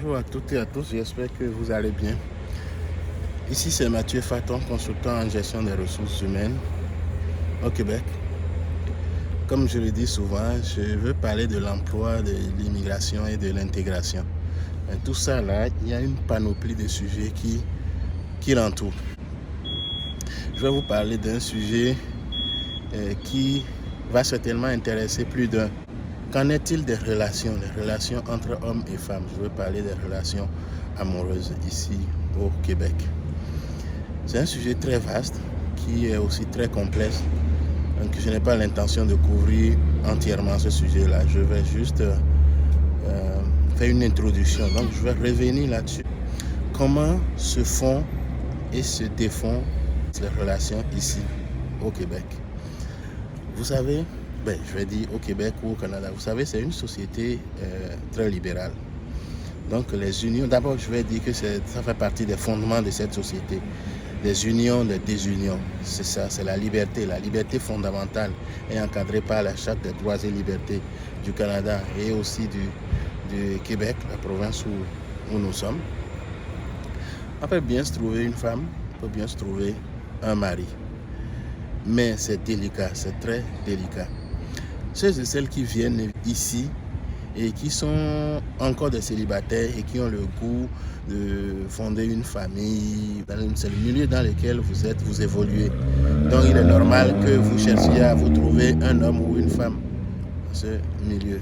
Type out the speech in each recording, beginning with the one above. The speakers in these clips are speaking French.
Bonjour à toutes et à tous, j'espère que vous allez bien. Ici c'est Mathieu Faton, consultant en gestion des ressources humaines au Québec. Comme je le dis souvent, je veux parler de l'emploi, de l'immigration et de l'intégration. Tout ça là, il y a une panoplie de sujets qui l'entourent. Je vais vous parler d'un sujet qui va certainement intéresser plus d'un. Qu'en est-il des relations entre hommes et femmes? Je veux parler des relations amoureuses ici au Québec. C'est un sujet très vaste qui est aussi très complexe. Donc je n'ai pas l'intention de couvrir entièrement ce sujet-là. Je vais juste faire une introduction. Donc je vais revenir là-dessus. Comment se font et se défont les relations ici au Québec? Vous savez, je vais dire au Québec ou au Canada, vous savez, c'est une société très libérale. Donc les unions, d'abord je vais dire que ça fait partie des fondements de cette société. Des unions, des désunions, c'est ça, c'est la liberté fondamentale est encadrée par la Charte des droits et libertés du Canada et aussi du Québec, la province où nous sommes. On peut bien se trouver une femme, on peut bien se trouver un mari. Mais c'est délicat, c'est très délicat. Ceux et celles qui viennent ici et qui sont encore des célibataires et qui ont le goût de fonder une famille, c'est le milieu dans lequel vous êtes, vous évoluez. Donc il est normal que vous cherchiez à vous trouver un homme ou une femme dans ce milieu.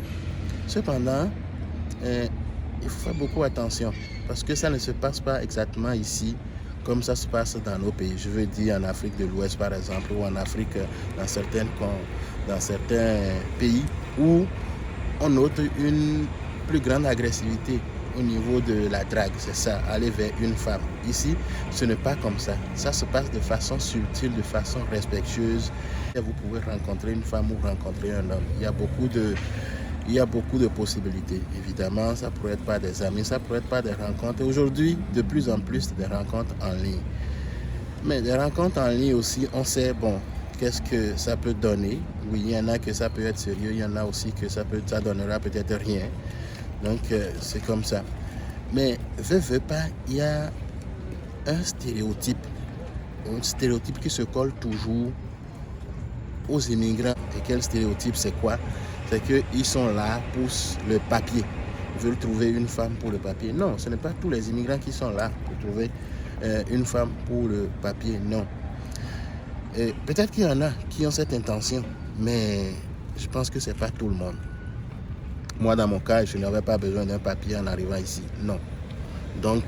Cependant, il faut faire beaucoup attention parce que ça ne se passe pas exactement ici comme ça se passe dans nos pays. Je veux dire en Afrique de l'Ouest par exemple, ou en Afrique, dans certains pays où on note une plus grande agressivité au niveau de la drague. C'est ça, aller vers une femme. Ici, ce n'est pas comme ça. Ça se passe de façon subtile, de façon respectueuse. Vous pouvez rencontrer une femme ou rencontrer un homme. Il y a beaucoup de possibilités. Évidemment, ça pourrait être pas des amis, ça pourrait être pas des rencontres. Aujourd'hui, de plus en plus, des rencontres en ligne. Mais des rencontres en ligne aussi, on sait, qu'est-ce que ça peut donner. Oui, il y en a que ça peut être sérieux, il y en a aussi que ça donnera peut-être rien. Donc, c'est comme ça. Mais, veux pas, il y a un stéréotype qui se colle toujours aux immigrants. Et quel stéréotype, c'est quoi? C'est qu'ils sont là pour le papier. Ils veulent trouver une femme pour le papier. Non, ce n'est pas tous les immigrants qui sont là pour trouver une femme pour le papier. Non. Peut-être qu'il y en a qui ont cette intention, mais je pense que ce n'est pas tout le monde. Moi, dans mon cas, je n'avais pas besoin d'un papier en arrivant ici. Non. Donc,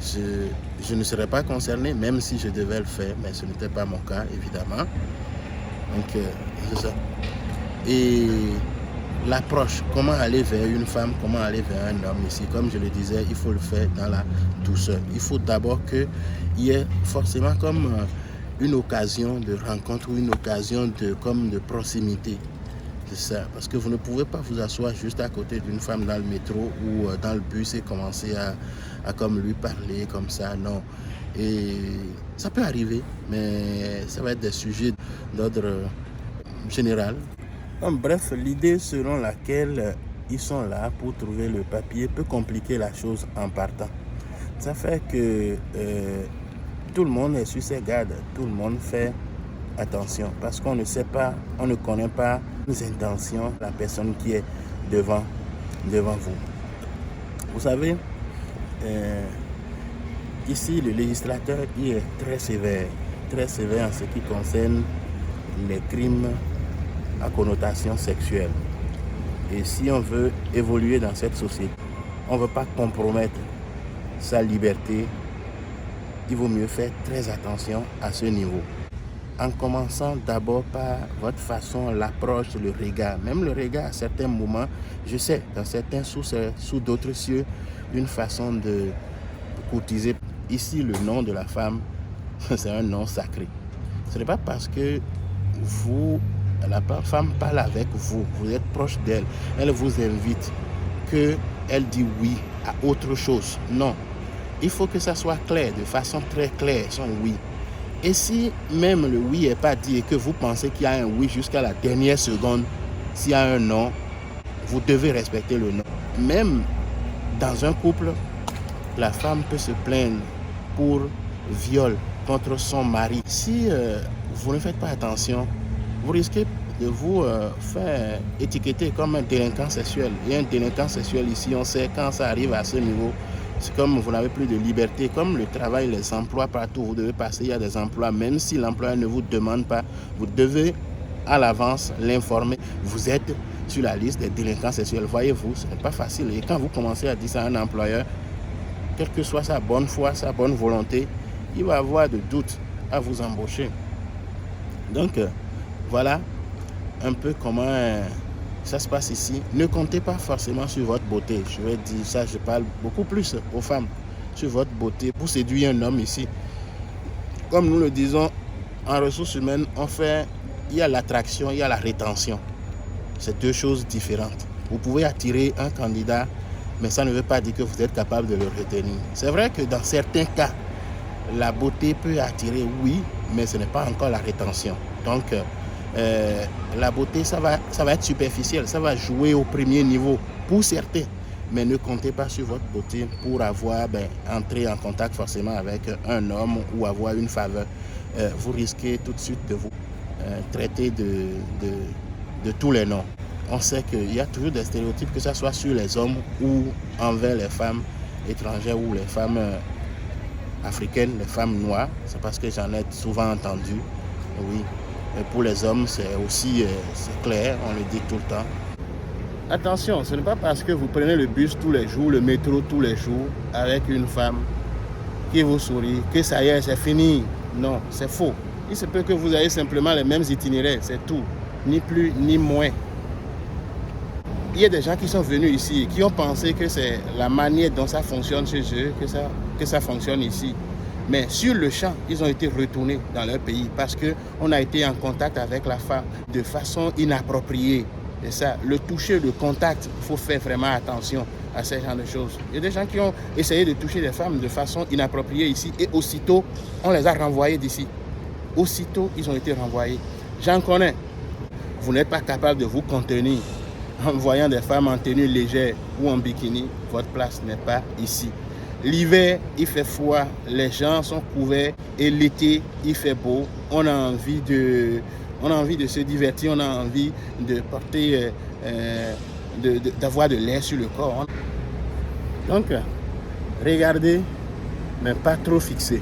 je ne serais pas concerné, même si je devais le faire, mais ce n'était pas mon cas, évidemment. Donc, c'est ça. Et l'approche, comment aller vers une femme, comment aller vers un homme ici, comme je le disais, il faut le faire dans la douceur. Il faut d'abord qu'il y ait forcément comme une occasion de rencontre ou une occasion de proximité. C'est ça, parce que vous ne pouvez pas vous asseoir juste à côté d'une femme dans le métro ou dans le bus et commencer à comme lui parler comme ça, non. Et ça peut arriver, mais ça va être des sujets d'ordre général. Bref, l'idée selon laquelle ils sont là pour trouver le papier peut compliquer la chose en partant. Ça fait que tout le monde est sur ses gardes, tout le monde fait attention parce qu'on ne sait pas, on ne connaît pas les intentions de la personne qui est devant vous. Vous savez, ici le législateur il est très sévère en ce qui concerne les crimes à connotation sexuelle. Et si on veut évoluer dans cette société, on ne veut pas compromettre sa liberté, il vaut mieux faire très attention à ce niveau. En commençant d'abord par votre façon, l'approche, le regard. Même le regard, à certains moments, je sais, dans certains sous d'autres cieux, une façon de courtiser. Ici, le nom de la femme, c'est un nom sacré. Ce n'est pas parce que la femme parle avec vous, vous êtes proche d'elle, elle vous invite, qu'elle dit oui à autre chose. Non, il faut que ça soit clair, de façon très claire, son oui. Et si même le oui n'est pas dit et que vous pensez qu'il y a un oui jusqu'à la dernière seconde, s'il y a un non, vous devez respecter le non. Même dans un couple, la femme peut se plaindre pour viol contre son mari. Si vous ne faites pas attention, vous risquez de vous faire étiqueter comme un délinquant sexuel. Et un délinquant sexuel ici, on sait quand ça arrive à ce niveau, c'est comme vous n'avez plus de liberté, comme le travail, les emplois partout, vous devez passer, il y a des emplois, même si l'employeur ne vous demande pas, vous devez à l'avance l'informer. Vous êtes sur la liste des délinquants sexuels. Voyez-vous, ce n'est pas facile. Et quand vous commencez à dire ça à un employeur, quelle que soit sa bonne foi, sa bonne volonté, il va avoir de doutes à vous embaucher. Donc, voilà un peu comment ça se passe ici. Ne comptez pas forcément sur votre beauté. Je vais dire ça, je parle beaucoup plus aux femmes. Sur votre beauté pour séduire un homme ici. Comme nous le disons, en ressources humaines, il y a l'attraction, il y a la rétention. C'est deux choses différentes. Vous pouvez attirer un candidat, mais ça ne veut pas dire que vous êtes capable de le retenir. C'est vrai que dans certains cas, la beauté peut attirer, oui, mais ce n'est pas encore la rétention. Donc, la beauté, ça va être superficiel, ça va jouer au premier niveau pour certains. Mais ne comptez pas sur votre beauté pour avoir entrer en contact forcément avec un homme ou avoir une faveur. Vous risquez tout de suite de vous traiter de tous les noms. On sait qu'il y a toujours des stéréotypes, que ce soit sur les hommes ou envers les femmes étrangères ou les femmes africaines, les femmes noires. C'est parce que j'en ai souvent entendu. Oui. Et pour les hommes, c'est aussi c'est clair, on le dit tout le temps. Attention, ce n'est pas parce que vous prenez le bus tous les jours, le métro tous les jours, avec une femme qui vous sourit, que ça y est, c'est fini. Non, c'est faux. Il se peut que vous ayez simplement les mêmes itinéraires, c'est tout. Ni plus, ni moins. Il y a des gens qui sont venus ici et qui ont pensé que c'est la manière dont ça fonctionne chez eux, que ça fonctionne ici. Mais sur le champ, ils ont été retournés dans leur pays parce qu'on a été en contact avec la femme de façon inappropriée. Et ça, le toucher, le contact, il faut faire vraiment attention à ce genre de choses. Il y a des gens qui ont essayé de toucher des femmes de façon inappropriée ici et aussitôt, on les a renvoyés d'ici. Aussitôt, ils ont été renvoyés. J'en connais. Vous n'êtes pas capable de vous contenir en voyant des femmes en tenue légère ou en bikini. Votre place n'est pas ici. L'hiver, il fait froid, les gens sont couverts et l'été, il fait beau. On a envie de se divertir, on a envie de porter, d'avoir de l'air sur le corps. Donc, regardez, mais pas trop fixé.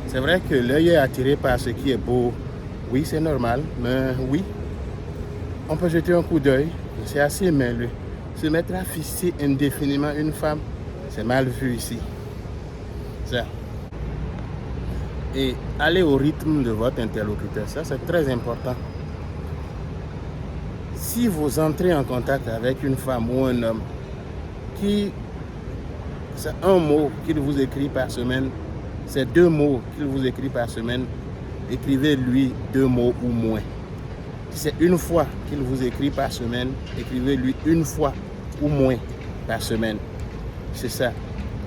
C'est vrai que l'œil est attiré par ce qui est beau. Oui, c'est normal, mais oui, on peut jeter un coup d'œil. C'est assez mêlé. Se mettre à fixer indéfiniment une femme, c'est mal vu ici. Ça. Et aller au rythme de votre interlocuteur, ça c'est très important. Si vous entrez en contact avec une femme ou un homme qui, c'est un mot qu'il vous écrit par semaine, c'est 2 mots qu'il vous écrit par semaine, écrivez-lui 2 mots ou moins. Si c'est une fois qu'il vous écrit par semaine, écrivez-lui 1 fois ou moins par semaine. C'est ça.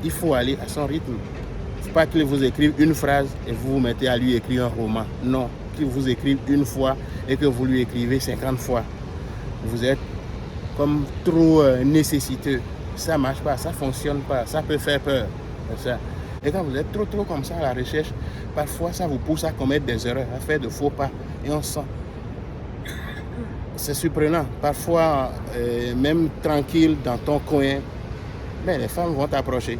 Il faut aller à son rythme. Il ne faut pas qu'il vous écrive une phrase et vous vous mettez à lui écrire un roman. Non, qu'il vous écrive 1 fois et que vous lui écrivez 50 fois. Vous êtes comme trop nécessiteux. Ça ne marche pas, ça ne fonctionne pas, ça peut faire peur. C'est ça. Et quand vous êtes trop comme ça à la recherche, parfois ça vous pousse à commettre des erreurs, à faire de faux pas. Et on sent. C'est surprenant. Parfois, même tranquille dans ton coin, mais les femmes vont t'approcher.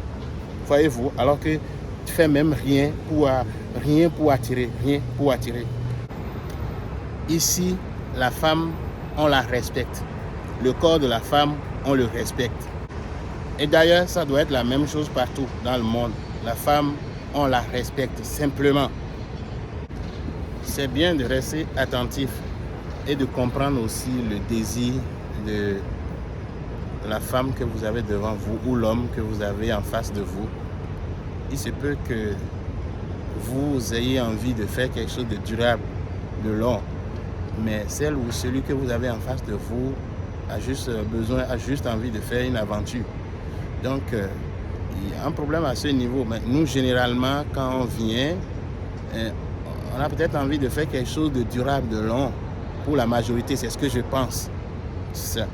Voyez-vous, alors que tu fais même rien pour attirer. Ici, la femme, on la respecte. Le corps de la femme, on le respecte. Et d'ailleurs, ça doit être la même chose partout dans le monde. La femme, on la respecte simplement. C'est bien de rester attentif et de comprendre aussi le désir de la femme que vous avez devant vous ou l'homme que vous avez en face de vous. Il se peut que vous ayez envie de faire quelque chose de durable, de long, mais celle ou celui que vous avez en face de vous a juste envie de faire une aventure. Donc, il y a un problème à ce niveau. Mais nous, généralement, quand on vient, on a peut-être envie de faire quelque chose de durable, de long. Pour la majorité, c'est ce que je pense. Ça.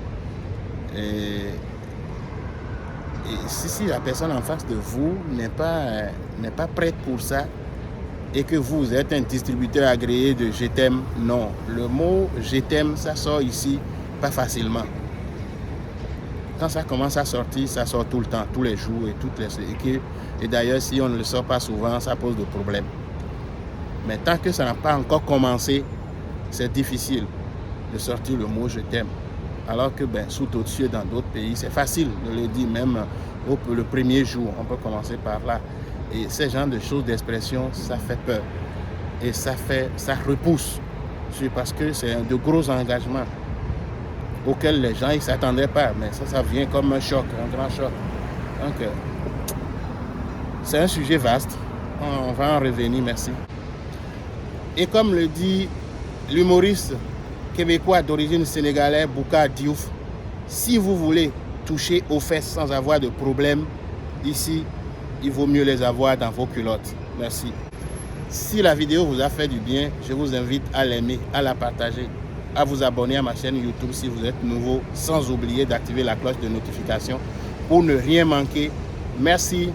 Et Et si la personne en face de vous n'est pas prête pour ça, et que vous êtes un distributeur agréé de je t'aime, non. Le mot je t'aime, ça sort ici pas facilement. Quand ça commence à sortir, ça sort tout le temps, tous les jours et toutes les... Et d'ailleurs, si on ne le sort pas souvent, ça pose des problèmes. Mais tant que ça n'a pas encore commencé, c'est difficile de sortir le mot je t'aime. Alors que sous d'autres cieux, dans d'autres pays, c'est facile de le dire, même le premier jour, on peut commencer par là. Et ce genre de choses, d'expression, ça fait peur. Et ça repousse. Parce que c'est de gros engagements auxquels les gens ne s'attendaient pas. Mais ça vient comme un choc, un grand choc. Donc, c'est un sujet vaste. On va en revenir, merci. Et comme le dit l'humoriste québécois d'origine sénégalaise, Bouka Diouf, si vous voulez toucher aux fesses sans avoir de problème, ici, il vaut mieux les avoir dans vos culottes. Merci. Si la vidéo vous a fait du bien, je vous invite à l'aimer, à la partager, à vous abonner à ma chaîne YouTube si vous êtes nouveau, sans oublier d'activer la cloche de notification pour ne rien manquer. Merci.